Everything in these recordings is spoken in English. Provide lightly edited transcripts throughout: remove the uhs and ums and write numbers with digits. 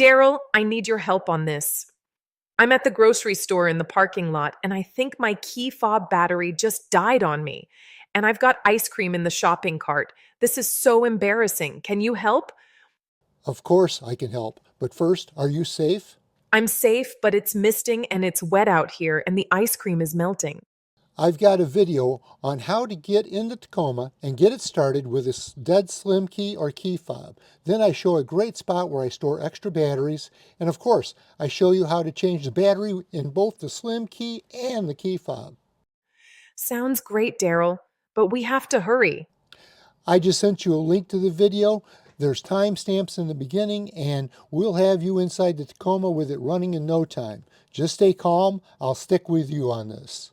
Darrell, I need your help on this. I'm at the grocery store in the parking lot, and I think my key fob battery just died on me. And I've got ice cream in the shopping cart. This is so embarrassing. Can you help? Of course I can help, but first, are you safe? I'm safe, but it's misting and it's wet out here, and the ice cream is melting. I've got a video on how to get into Tacoma and get it started with a dead slim key or key fob. Then I show a great spot where I store extra batteries, and of course, I show you how to change the battery in both the slim key and the key fob. Sounds great, Darrell, but we have to hurry. I just sent you a link to the video. There's timestamps in the beginning, and we'll have you inside the Tacoma with it running in no time. Just stay calm. I'll stick with you on this.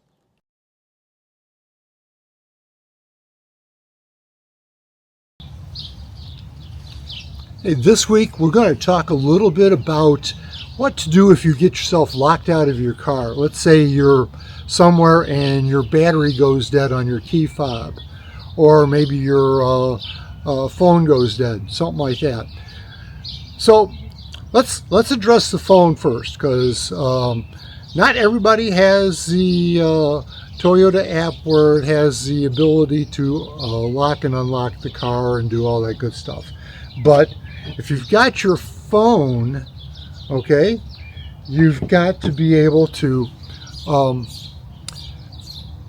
Hey, this week, we're going to talk a little bit about what to do if you get yourself locked out of your car. Let's say you're somewhere and your battery goes dead on your key fob, or maybe your phone goes dead, something like that. So let's address the phone first, because not everybody has the Toyota app where it has the ability to lock and unlock the car and do all that good stuff. But if you've got your phone, okay, you've got to be able to,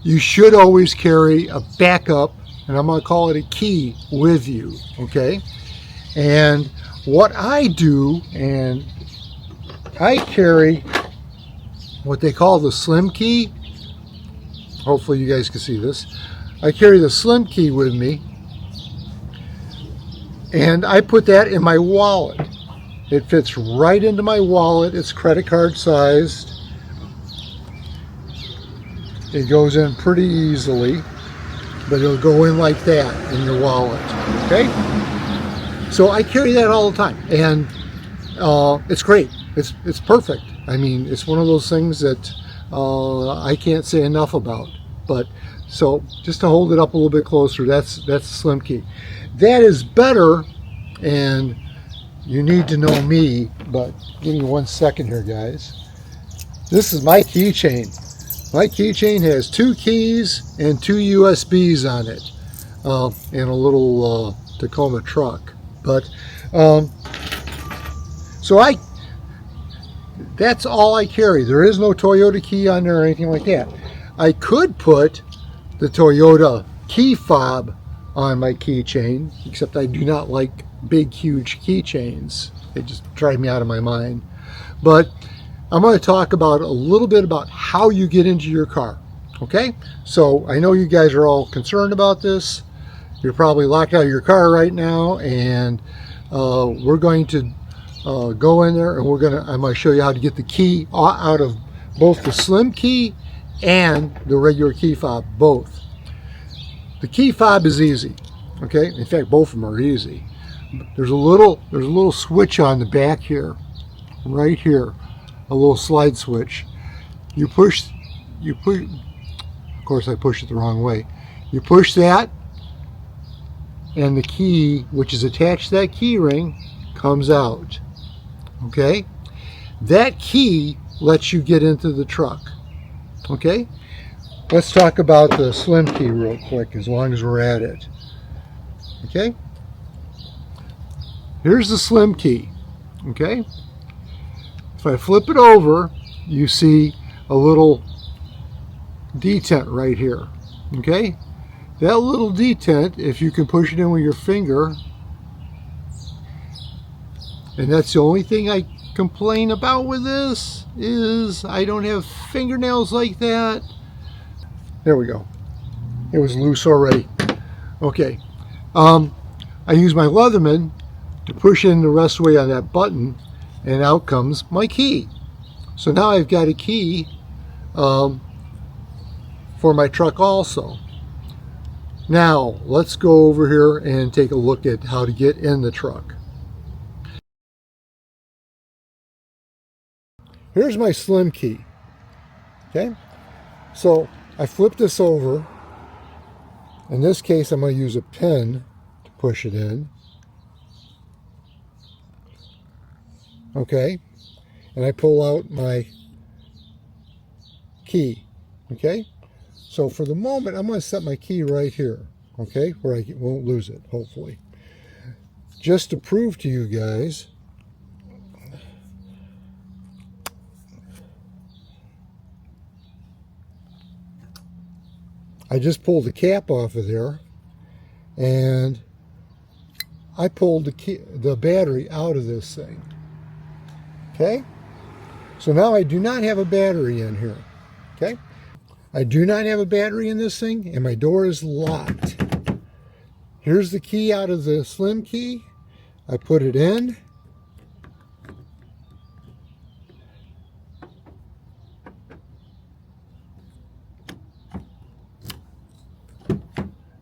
you should always carry a backup, and I'm going to call it a key, with you, okay? And what I do, and I carry what they call the slim key. Hopefully you guys can see this. I carry the slim key with me, and I put that in my wallet. It fits right into my wallet. It's credit card sized. It goes in pretty easily, but it'll go in like that in your wallet, okay? So I carry that all the time, and it's great. It's perfect. I mean, it's one of those things that I can't say enough about. But so just to hold it up a little bit closer, that's the slim key. That is better, and you need to know me, but give me 1 second here, guys. This is my keychain. My keychain has 2 keys and 2 USBs on it, and a little Tacoma truck. But so that's all I carry. There is no Toyota key on there or anything like that. I could put the Toyota key fob on my keychain, except I do not like big, huge keychains. They just drive me out of my mind. But I'm going to talk about a little bit about how you get into your car. Okay? So I know you guys are all concerned about this. You're probably locked out of your car right now, and we're going to go in there, and I'm going to show you how to get the key out of both the slim key and the regular key fob, both. The key fob is easy, okay? In fact, both of them are easy. There's a little switch on the back here, right here, a little slide switch. You push, of course I pushed it the wrong way. You push that, and the key, which is attached to that key ring, comes out, okay? That key lets you get into the truck. Okay, let's talk about the slim key real quick, as long as we're at it. Okay, here's the slim key. Okay, if I flip it over, you see a little detent right here. Okay, that little detent, if you can push it in with your finger, and that's the only thing I complain about with this, is I don't have fingernails like that. There we go. It was loose already. Okay. I use my Leatherman to push in the rest of the way on that button, and out comes my key. So now I've got a key for my truck also. Now let's go over here and take a look at how to get in the truck. Here's my slim key. Okay, so I flip this over. In this case, I'm going to use a pin to push it in. okay, and I pull out my key, okay. So for the moment, I'm going to set my key right here, okay, where I won't lose it, hopefully. Just to prove to you guys, I just pulled the cap off of there, and I pulled the battery out of this thing, okay. So now I do not have a battery in here, okay. I do not have a battery in this thing, and my door is locked. Here's the key out of the slim key. I put it in.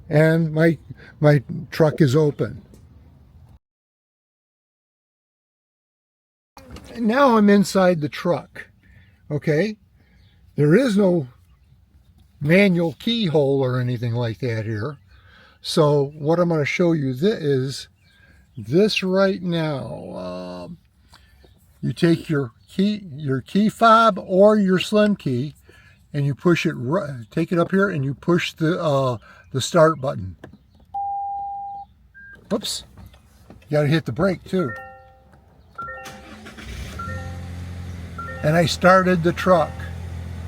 And my truck is open. And now I'm inside the truck, okay? There is no manual keyhole or anything like that here. So what I'm going to show you is this right now. You take your key fob or your slim key, and you push it. Take it up here, and you push the start button. Oops! You got to hit the brake too. And I started the truck.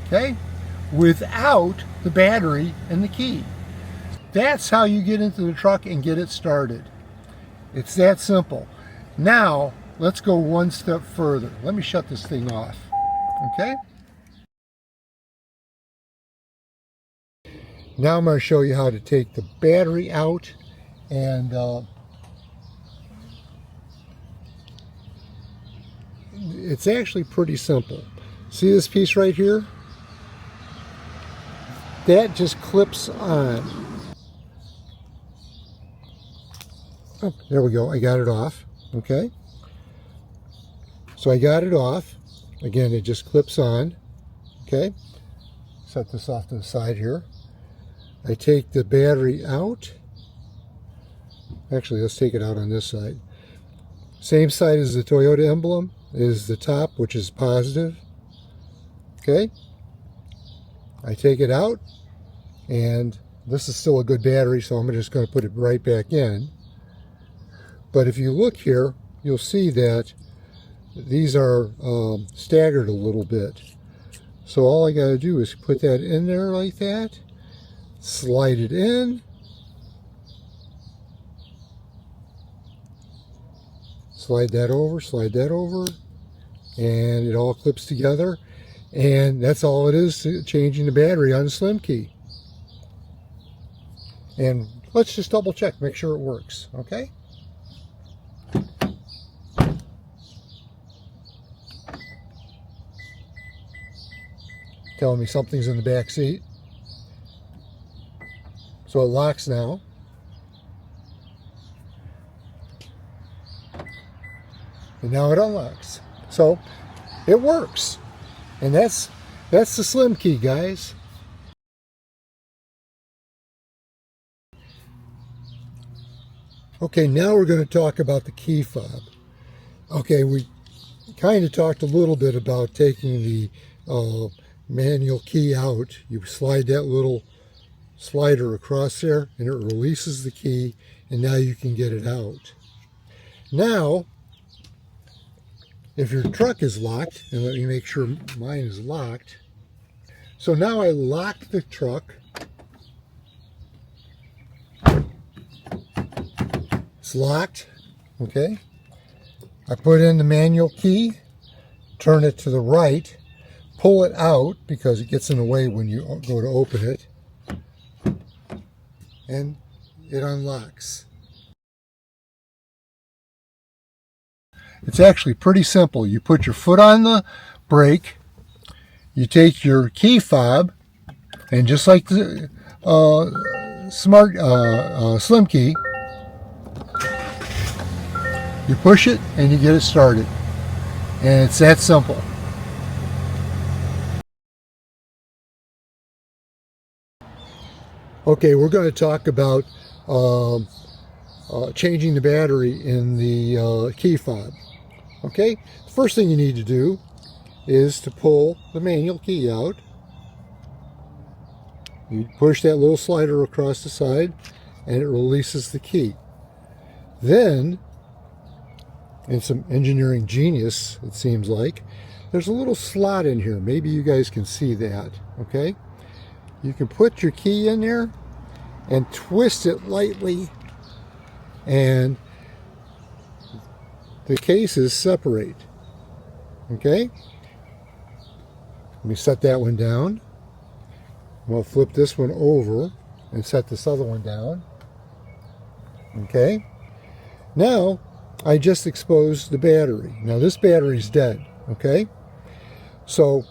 Okay, without the battery and the key. That's how you get into the truck and get it started. It's that simple. Now, let's go one step further. Let me shut this thing off, okay? Now I'm going to show you how to take the battery out, and it's actually pretty simple. See this piece right here? That just clips on. Oh, there we go. I got it off. Okay. So I got it off. Again, it just clips on. Okay. Set this off to the side here. I take the battery out. Actually, let's take it out on this side. Same side as the Toyota emblem is the top, which is positive. Okay. I take it out, and this is still a good battery, so I'm just going to put it right back in. But if you look here, you'll see that these are staggered a little bit. So all I got to do is put that in there like that, slide it in, slide that over, and it all clips together. And that's all it is to changing the battery on the slim key. And let's just double check, make sure it works, okay? Telling me something's in the back seat. So it locks now. And now it unlocks. So it works. And that's the slim key, guys. Okay, now we're going to talk about the key fob. Okay, we kind of talked a little bit about taking the manual key out. You slide that little slider across there, and it releases the key, and now you can get it out. Now, if your truck is locked, and let me make sure mine is locked. So now I locked the truck. It's locked, okay? I put in the manual key, turn it to the right, pull it out because it gets in the way when you go to open it, and it unlocks. It's actually pretty simple. You put your foot on the brake, you take your key fob, and just like the slim key, you push it and you get it started. And it's that simple. Okay, we're going to talk about changing the battery in the key fob. Okay, the first thing you need to do is to pull the manual key out. You push that little slider across the side and it releases the key. Then, in some engineering genius, it seems like, there's a little slot in here. Maybe you guys can see that, okay? You can put your key in there and twist it lightly, and the cases separate, okay? Let me set that one down. We'll flip this one over and set this other one down, okay? Now, I just exposed the battery. Now this battery's dead, okay? So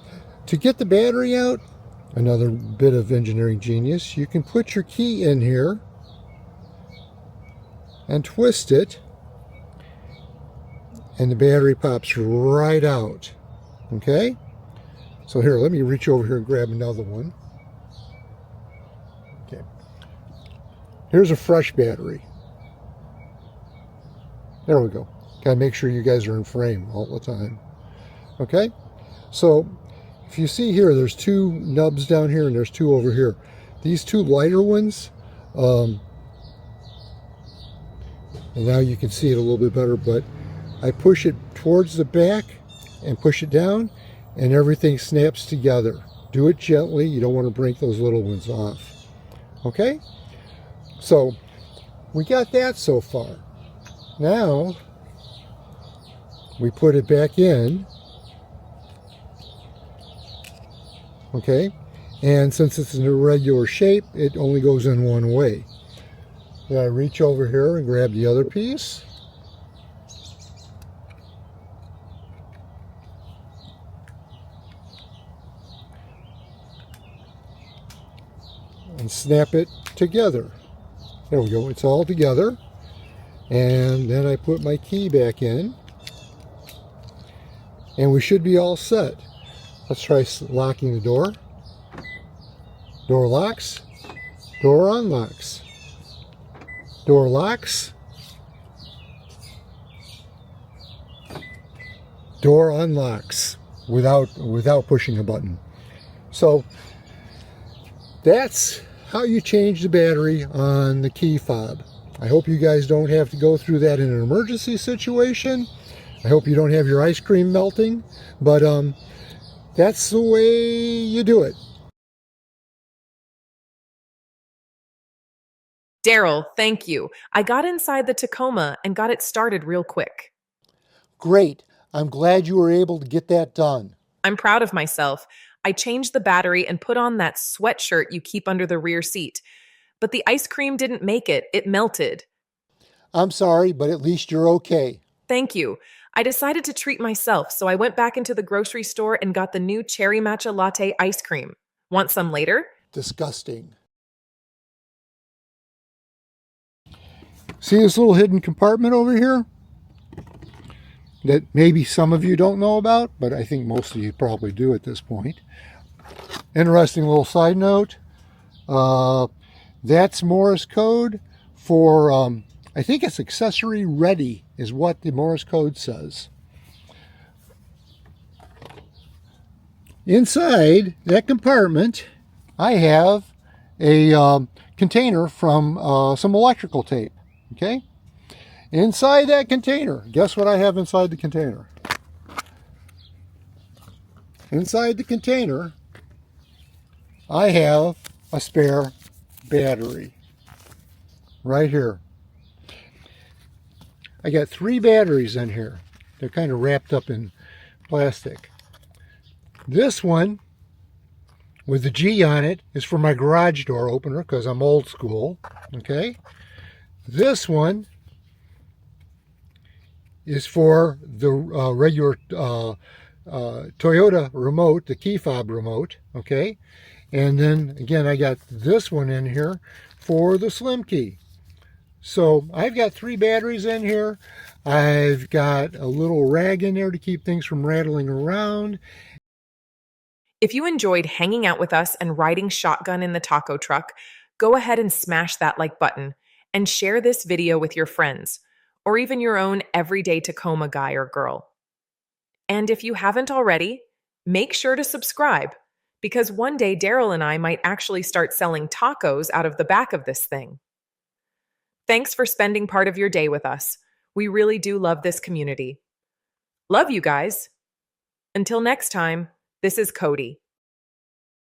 to get the battery out, another bit of engineering genius, you can put your key in here and twist it, and the battery pops right out, okay? So here, let me reach over here and grab another one. Okay. Here's a fresh battery. There we go. Gotta make sure you guys are in frame all the time. Okay? So, if you see here, there's two nubs down here and there's two over here. These two lighter ones, and now you can see it a little bit better, but I push it towards the back and push it down, and everything snaps together. Do it gently. You don't want to break those little ones off. Okay? So, we got that so far. Now, we put it back in, okay, and since it's an irregular shape, it only goes in one way. Then I reach over here and grab the other piece, and snap it together. There we go, it's all together. And then I put my key back in, and we should be all set. Let's try locking the door. Door locks, door unlocks, door locks, door unlocks without pushing a button. So that's how you change the battery on the key fob. I hope you guys don't have to go through that in an emergency situation. I hope you don't have your ice cream melting, but that's the way you do it. Darrell, thank you. I got inside the Tacoma and got it started real quick. Great. I'm glad you were able to get that done. I'm proud of myself. I changed the battery and put on that sweatshirt you keep under the rear seat. But the ice cream didn't make it. It melted. I'm sorry, but at least you're okay. Thank you. I decided to treat myself, so I went back into the grocery store and got the new cherry matcha latte ice cream. Want some later? Disgusting. See this little hidden compartment over here? That maybe some of you don't know about, but I think most of you probably do at this point. Interesting little side note. That's Morse code for, I think it's accessory ready is what the Morse code says. Inside that compartment, I have a container from some electrical tape, okay? Inside that container, guess what I have inside the container? Inside the container, I have a spare battery right here. I got 3 batteries in here. They're kind of wrapped up in plastic. This one with the G on it is for my garage door opener because I'm old school, okay? This one is for the regular Toyota remote, the key fob remote, okay? And then again, I got this one in here for the slim key. So I've got 3 batteries in here. I've got a little rag in there to keep things from rattling around. If you enjoyed hanging out with us and riding shotgun in the taco truck, go ahead and smash that like button and share this video with your friends or even your own everyday Tacoma guy or girl. And if you haven't already, make sure to subscribe because one day Darrell and I might actually start selling tacos out of the back of this thing. Thanks for spending part of your day with us. We really do love this community. Love you guys. Until next time, this is Kody.